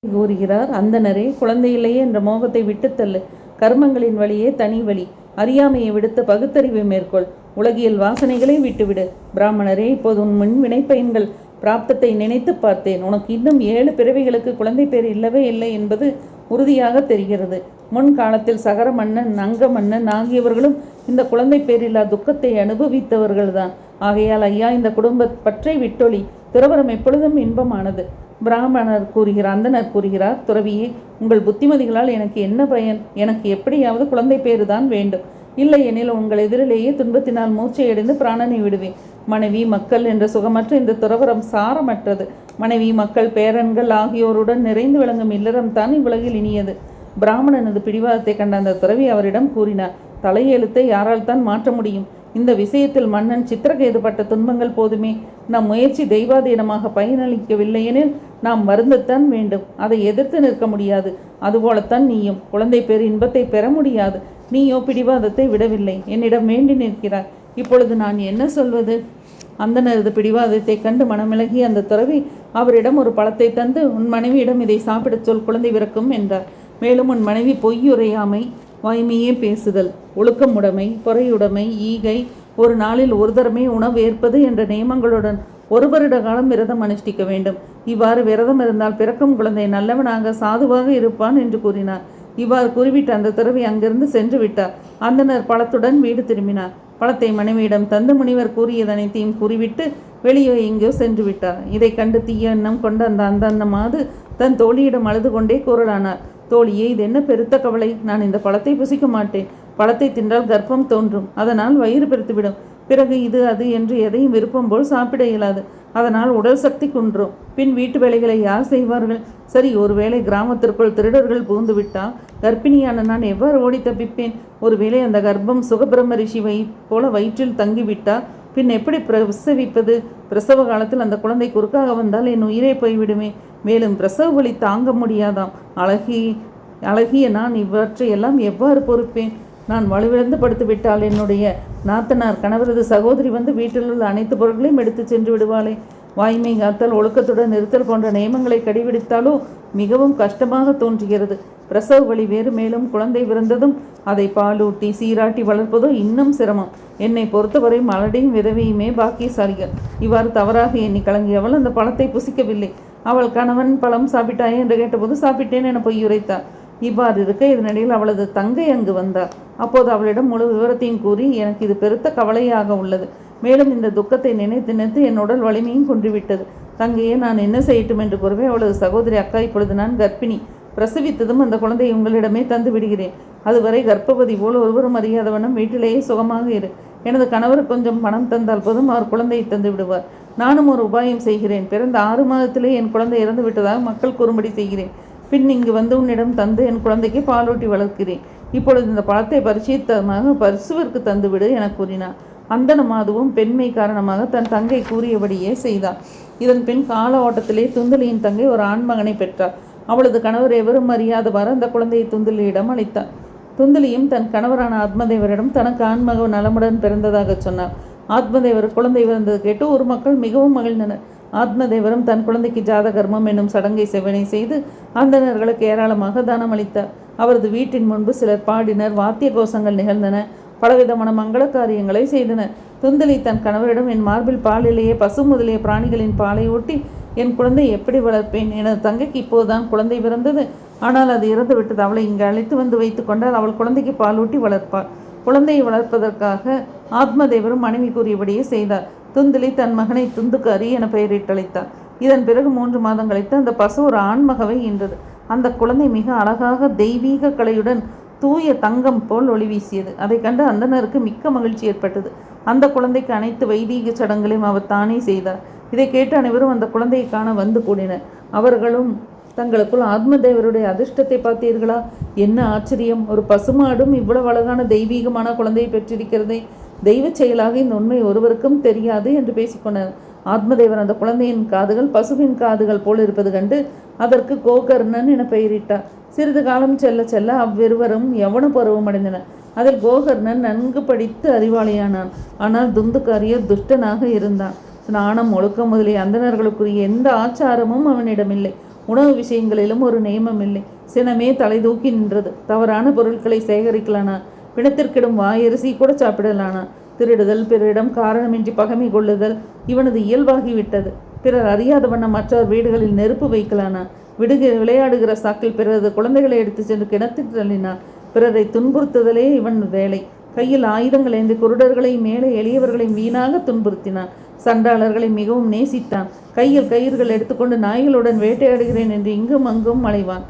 கூறுகிறார். அந்தணரே, குழந்தையில்லையே என்ற மோகத்தை விட்டுத்தள்ளு. கர்மங்களின் வழியே தனி வழி. அறியாமையை விடுத்து பகுத்தறிவை மேற்கொள். உலகியல் வாசனைகளை விட்டுவிடு. பிராமணரே, இப்போது உன் முன் வினைப்பயன்கள் பிராப்தத்தை நினைத்து பார்த்தேன். உனக்கு இன்னும் 7 பிறவிகளுக்கு குழந்தை பேர் இல்லவே இல்லை என்பது உறுதியாக தெரிகிறது. முன் காலத்தில் சகர மன்னன், அங்க மன்னன் ஆகியவர்களும் இந்த குழந்தை பேரில்லா துக்கத்தை அனுபவித்தவர்கள்தான். ஆகையால் ஐயா, இந்த குடும்ப பற்றை விட்டொழி. துறவரம் எப்பொழுதும் இன்பமானது. அந்தனர் கூறுகிறார். துறவியே, உங்கள் புத்திமதிகளால் எனக்கு என்ன பயன்? எனக்கு எப்படியாவது குழந்தை பேருதான் வேண்டும். இல்லை எனில் உங்கள் எதிரிலேயே துன்பத்தினால் மூச்சையடைந்து பிராணனை விடுவேன். மனைவி மக்கள் என்ற சுகமற்ற இந்த துறவரம் சாரமற்றது. மனைவி மக்கள் பேரன்கள் ஆகியோருடன் நிறைந்து விளங்கும் இல்லறம் தான் இவ்வுலகில் இனியது. பிராமணனது பிடிவாதத்தை கண்ட அந்த துறவி அவரிடம் கூறினார். தலையெழுத்தை யாரால் தான் மாற்ற முடியும்? இந்த விஷயத்தில் மன்னன் சித்திரகேது பட்ட துன்பங்கள் போதுமே. நம் முயற்சி தெய்வாதீனமாக பயனளிக்கவில்லை எனில் நாம் வருந்தத்தான் வேண்டும். அதை எதிர்த்து நிற்க முடியாது. அதுபோலத்தான் நீயும் குழந்தை பேர் இன்பத்தை பெற முடியாது. நீயோ பிடிவாதத்தை விடவில்லை, என்னிடம் வேண்டி நிற்கிறாய். இப்பொழுது நான் என்ன சொல்வது? அந்தனரது பிடிவாதத்தை கண்டு மனமிளகி அந்த துறவி அவரிடம் ஒரு பழத்தை தந்து, உன் மனைவியிடம் இதை சாப்பிடச் சொல், குழந்தை பிறக்கும் என்றார். மேலும் உன் மனைவி பொய்யுரையாமை, வாய்மையே பேசுதல், ஒழுக்கமுடைமை, பொறையுடைமை, ஈகை, ஒரு நாளில் ஒரு தரமே உணவு ஏற்பது என்ற நியமங்களுடன் 1 வருட காலம் விரதம் அனுஷ்டிக்க வேண்டும். இவ்வாறு விரதம் இருந்தால் பிறக்கும் குழந்தை நல்லவனாக சாதுவாக இருப்பான் என்று கூறினார். இவ்வாறு கூறிவிட்டு அந்த துறவி அங்கிருந்து சென்று விட்டார். அந்தனர் பழத்துடன் வீடு திரும்பினார். பழத்தை மனைவியிடம் தந்து முனிவர் கூறியதனைத்தையும் கூறிவிட்டு வெளியே எங்கேயோ சென்று விட்டார். இதை கண்டு தீய எண்ணம் கொண்ட அந்த மாது தன் தோழியிடம் அழுது கொண்டே கூறலானார். தோழியே, இது என்ன பெருத்த கவலை? நான் இந்த பழத்தை புசிக்க மாட்டேன். பழத்தை தின்றால் கர்ப்பம் தோன்றும். அதனால் வயிறு பெருத்துவிடும். பிறகு இது அது என்று எதையும் விருப்பம் போல் சாப்பிட இயலாது. அதனால் உடல் சக்தி குன்றும். பின் வீட்டு வேலைகளை யார் செய்வார்கள்? சரி, ஒருவேளை கிராமத்திற்குள் திருடர்கள் புகுந்து விட்டால் கர்ப்பிணியான நான் எவ்வாறு ஓடி தப்பிப்பேன்? ஒருவேளை அந்த கர்ப்பம் சுகபிரம்ம ரிஷி போல வயிற்றில் தங்கிவிட்டால் பின் எப்படி பிரசவிப்பது? பிரசவ காலத்தில் அந்த குழந்தை குறுக்காக வந்தால் என் உயிரே போய்விடுமே. மேலும் பிரசவ வலி தாங்க முடியாதாம். அழகிய நான் இவற்றையெல்லாம் எவ்வாறு பொறுப்பேன்? நான் வலுவிழந்து படுத்து விட்டால் என்னுடைய நாத்தனார் கணவரது சகோதரி வந்து வீட்டில் உள்ள அனைத்து பொருட்களையும் எடுத்து சென்று விடுவாளே. வாய்மை காத்தல், ஒழுக்கத்துடன் இருத்தல் போன்ற நியமங்களை கடைபிடித்தாலோ மிகவும் கஷ்டமாக தோன்றுகிறது. பிரசவ வலி வேறு. மேலும் குழந்தை பிறந்ததும் அதை பாலூட்டி சீராட்டி வளர்ப்பதோ இன்னும் சிரமம். என்னை பொறுத்தவரை மலடியும் விதவையுமே பாக்கியசாலிகள். இவ்வாறு தவறாக எண்ணி கலங்கியவள் அந்த பழத்தை புசிக்கவில்லை. அவள் கணவன் பழம் சாப்பிட்டாயே என்று கேட்டபோது சாப்பிட்டேன் என பொய்யுரைத்தார். இவ்வாறு இருக்க இதனிடையில் அவளது தங்கை அங்கு வந்தார். அப்போது அவளிடம் முழு விவரத்தையும் கூறி, எனக்கு இது பெருத்த கவலையாக உள்ளது. மேலும் இந்த துக்கத்தை நினைத்து நினைத்து என் உடல் வலிமையும் குன்றிவிட்டது. தங்கையே, நான் என்ன செய்யட்டும் என்று கூறவே அவளது சகோதரி, அக்கா, இப்பொழுது நான் கர்ப்பிணி. பிரசவித்ததும் அந்த குழந்தையை உங்களிடமே தந்து விடுகிறேன். அதுவரை கர்ப்பவதி போல் ஒருவரும் அறியாதவனும் வீட்டிலேயே சுகமாக இரு. எனது கணவர் கொஞ்சம் பணம் தந்தால் போதும் அவர் குழந்தையை தந்து விடுவார். நானும் ஒரு உபாயம் செய்கிறேன். பிறந்த 6 மாதத்திலே என் குழந்தை இறந்து விட்டதாக மக்கள் கூறும்படி செய்கிறேன். பின் இங்கு வந்து உன்னிடம் தந்து என் குழந்தைக்கு பாலூட்டி வளர்க்கிறேன். இப்பொழுது இந்த பழத்தை பரிச்சயத்தமாக பரிசுவிற்கு தந்துவிடு என கூறினார். அந்தன மாதுவும் பெண்மை காரணமாக தன் தங்கை கூறியபடியே செய்தார். இதன் பின் கால ஓட்டத்திலே துந்தலியின் தங்கை ஒரு ஆண்மகனை பெற்றார். அவளது கணவர் எவரும் அறியாதவாறு அந்த குழந்தையை துந்தலியிடம் அளித்தார். துந்தலியும் தன் கணவரான ஆத்மதேவரிடம் தனக்கு ஆண்மகன் நலமுடன் பிறந்ததாக சொன்னார். ஆத்மதேவர் குழந்தை பிறந்தது கேட்டு ஒரு மக்கள் மிகவும் மகிழ்ந்தனர். ஆத்மதேவரும் தன் குழந்தைக்கு ஜாத கர்மம் என்னும் சடங்கை செவ்வனை செய்து அந்தணர்களுக்கு ஏராளமாக தானம் அளித்தார். அவரது வீட்டின் முன்பு சிலர் பாடினர். வாத்திய கோஷங்கள் நிகழ்ந்தன. பலவிதமான மங்கள காரியங்களை செய்தனர். துந்தலி தன் கணவரிடம், என் மார்பில் பாலிலேயே பசு முதலிய பிராணிகளின் பாலை ஊட்டி என் குழந்தை எப்படி வளர்ப்பேன்? எனது தங்கைக்கு இப்போதுதான் குழந்தை பிறந்தது. ஆனால் அது இறந்து விட்டது. அவளை இங்கு அழைத்து வந்து வைத்து கொண்டால் அவள் குழந்தைக்கு பாலூட்டி வளர்ப்பாள். குழந்தையை வளர்ப்பதற்காக ஆத்மதேவரும் மனைவி கூறியபடியே செய்தார். துந்தலி தன் மகனை துந்துக்காரி என பெயரிட்டழைத்தார். இதன் பிறகு 3 மாதம் கழித்து அந்த பசு ஒரு ஆண்மகவை ஈன்றது. அந்த குழந்தை மிக அழகாக தெய்வீக கலையுடன் தூய தங்கம் போல் ஒளி வீசியது. அதை கண்டு அந்தனருக்கு மிக்க மகிழ்ச்சி ஏற்பட்டது. அந்த குழந்தைக்கு அனைத்து வைதீக சடங்குகளையும் அவர் தானே செய்தார். இதை கேட்டு அனைவரும் அந்த குழந்தையை காண வந்து கூடினர். அவர்களும் தங்களுக்குள், ஆத்மதேவருடைய அதிர்ஷ்டத்தை பார்த்தீர்களா? என்ன ஆச்சரியம்! ஒரு பசுமாடும் இவ்வளவு அழகான தெய்வீகமான குழந்தையை பெற்றிருக்கிறதே. தெய்வ செயலாக இந்த உண்மை ஒருவருக்கும் தெரியாது என்று பேசிக்கொண்டார். ஆத்மதேவர் அந்த குழந்தையின் காதுகள் பசுவின் காதுகள் போல் இருப்பது கண்டு அதற்கு கோகர்ணன் என பெயரிட்டார். சிறிது காலம் செல்ல செல்ல அவ்விருவரும் யவன பருவம் அடைந்தனர். அதில் கோகர்ணன் நன்கு படித்து அறிவாளியானான். ஆனால் துந்துக்காரியர் துஷ்டனாக இருந்தான். ஸ்நானம், ஒழுக்கம் முதலிய அந்தணர்களுக்குரிய எந்த ஆச்சாரமும் அவனிடமில்லை. உணவு விஷயங்களிலும் ஒரு நியமம் இல்லை. சினமே தலை தூக்கி நின்றது. தவறான பொருட்களை சேகரிக்கலானா, பிணத்திற்கிடும் வாயரிசி கூட சாப்பிடலானா. திருடுதல், பிறரிடம் காரணமின்றி பகைமை கொள்ளுதல் இவனது இயல்பாகிவிட்டது. பிறர் அறியாத வண்ணம் மற்றவர் வீடுகளில் நெருப்பு வைக்கலானா. விளையாடுகிற சாக்கில் பிறரது குழந்தைகளை எடுத்து சென்று கிணத்தில் தள்ளினான். பிறரை துன்புறுத்துதலே இவன் வேலை. கையில் ஆயுதங்கள் ஏந்தி குருடர்களையும் மேலே எளியவர்களையும் வீணாக துன்புறுத்தினான். சண்டாளர்களை மிகவும் நேசித்தான். கையில் கயிறுகள் எடுத்துக்கொண்டு நாய்களுடன் வேட்டையாடுகிறேன் என்று இங்கும் அங்கும் அலைவான்.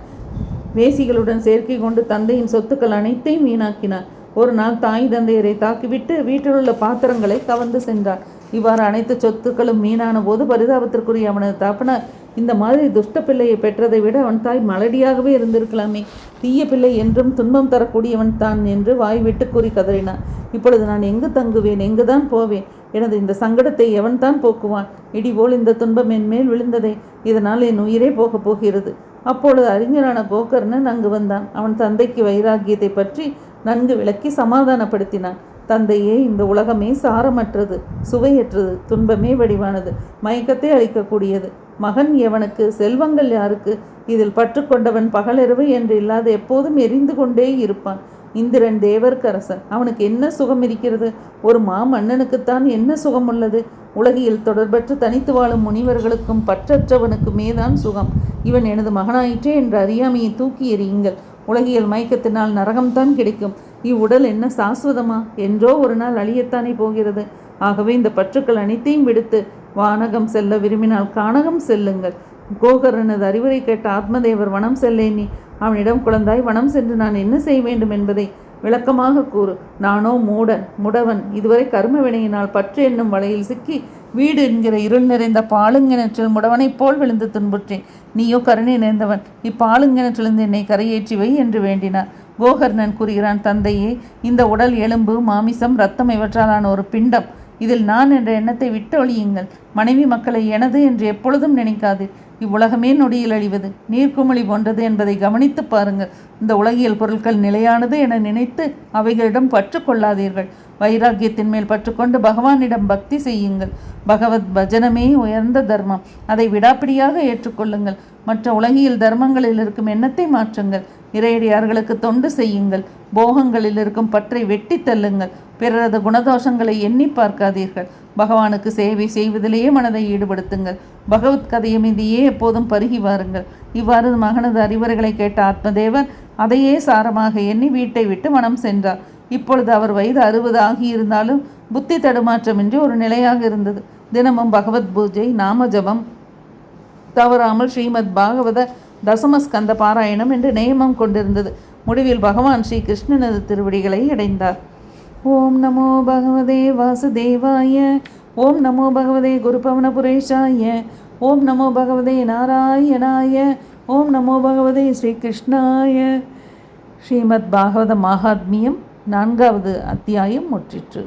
வேசிகளுடன் சேர்க்கை கொண்டு தந்தையின் சொத்துக்கள் அனைத்தையும் வீணாக்கினான். ஒரு நாள் தாய் தந்தையரை தாக்கிவிட்டு வீட்டிலுள்ள பாத்திரங்களை கவர்ந்து சென்றான். இவ்வாறு அனைத்து சொத்துக்களும் மீனான போது பரிதாபத்திற்குரிய அவனது தகப்பனார், இந்த மாதிரி துஷ்ட பிள்ளையை பெற்றதை விட அவன் தாய் மலடியாகவே இருந்திருக்கலாமே, தீய பிள்ளை என்றும் துன்பம் தரக்கூடியவன் தான் என்று வாய் விட்டு கூறி கதறினான். இப்பொழுது நான் எங்கு தங்குவேன், எங்குதான் போவேன்? எனது இந்த சங்கடத்தை எவன் தான் போக்குவான்? இடிபோல் இந்த துன்பம் என் மேல் விழுந்ததே, இதனால் என் உயிரே போகப் போகிறது. அப்பொழுது அறிஞரான கோகர்ணன் அங்கு வந்தான். அவன் தந்தைக்கு வைராக்கியத்தை பற்றி நன்கு விளக்கி சமாதானப்படுத்தினான். தந்தையே, இந்த உலகமே சாரமற்றது, சுவையற்றது, துன்பமே வடிவானது, மயக்கத்தை அளிக்கக்கூடியது. மகன் எவனுக்கு, செல்வங்கள் யாருக்கு? இதில் பற்று கொண்டவன் பகலிரவு என்று இல்லாத எப்போதும் எரிந்து கொண்டே இருப்பான். இந்திரன் தேவர்க்கு அரசன், அவனுக்கு என்ன சுகம் இருக்கிறது? ஒரு மாமன்னனுக்குத்தான் என்ன சுகம் உள்ளது? உலகில் தொடர்பற்று தனித்து வாழும் முனிவர்களுக்கும் பற்றற்றவனுக்குமே தான் சுகம். இவன் எனது மகனாயிற்றே என்று அறியாமையை தூக்கி எறியுங்கள். உலகியல் மயக்கத்தினால் நரகம்தான் கிடைக்கும். இவ்வுடல் என்ன சாஸ்வதமா? என்றோ ஒரு நாள் அழியத்தானே போகிறது. ஆகவே இந்த பற்றுக்கள் அனைத்தையும் விடுத்து வானகம் செல்ல விரும்பினால் கானகம் செல்லுங்கள். கோகர்ணனது அறிவுரை கேட்ட ஆத்மதேவர் வனம் செல்லேனி. அவனிடம், குழந்தாய், வனம் சென்று நான் என்ன செய்ய வேண்டும் என்பதை விளக்கமாக கூறு. நானோ முடவன். இதுவரை கர்ம வினையினால் பற்று என்னும் வலையில் சிக்கி வீடு என்கிற இருள் நிறைந்த பாலுங்கிணற்றில் முடவனைப் போல் விழுந்து துன்புற்றேன். நீயோ கருணை நிறைந்தவன், இப்பாலுங்கிணற்றிலிருந்து என்னை கரையேற்றி வை என்று வேண்டினார். கோகர்ணன் கூறுகிறான், தந்தையே, இந்த உடல் எலும்பு, மாமிசம், இரத்தம் இவற்றாலான ஒரு பிண்டம். இதில் நான் என்ற எண்ணத்தை விட்டு ஒழியுங்கள். மனைவி மக்களை எனது என்று எப்பொழுதும் நினைக்காது. இவ்வுலகமே நொடியில் அழிவது, நீர்க்குமிழி போன்றது என்பதை கவனித்து பாருங்கள். இந்த உலகியல் பொருட்கள் நிலையானது என நினைத்து அவைகளிடம் பற்று கொள்ளாதீர்கள். வைராக்கியத்தின் மேல் பற்றுக்கொண்டு பகவானிடம் பக்தி செய்யுங்கள். பகவத் பஜனமே உயர்ந்த தர்மம். அதை விடாப்பிடியாக ஏற்றுக்கொள்ளுங்கள். மற்ற உலகியல் தர்மங்களில் இருக்கும் எண்ணத்தை மாற்றுங்கள். இறையடியார்களுக்கு தொண்டு செய்யுங்கள். போகங்களில் இருக்கும் பற்றை வெட்டி தள்ளுங்கள். பிறரது குணதோஷங்களை எண்ணி பார்க்காதீர்கள். பகவானுக்கு சேவை செய்வதிலேயே மனதை ஈடுபடுத்துங்கள். பகவத் கதையை மீதியே எப்போதும் பருகி வாருங்கள். இவ்வாறு மகனது அறிவுரைகளை கேட்ட ஆத்மதேவர் அதையே சாரமாக எண்ணி வீட்டை விட்டு மனம் சென்றார். இப்பொழுது அவர் வயது 60 ஆகியிருந்தாலும் புத்தி தடுமாற்றமின்றி ஒரு நிலையாக இருந்தது. தினமும் பகவத் பூஜை, நாம ஜபம் தவறாமல் ஸ்ரீமத் பாகவத தசமஸ்கந்த பாராயணம் என்று நியமம் கொண்டிருந்தது. முடிவில் பகவான் ஸ்ரீ கிருஷ்ணனது திருவடிகளை அடைந்தார். ஓம் நமோ பகவதே வாசுதேவாய. ஓம் நமோ பகவதே குருபவனபுரேஷாய. ஓம் நமோ பகவதே நாராயணாய. ஓம் நமோ பகவதே ஸ்ரீ கிருஷ்ணாய. ஸ்ரீமத் பாகவத மகாத்மியம் 4வது அத்தியாயம் முற்றிற்று.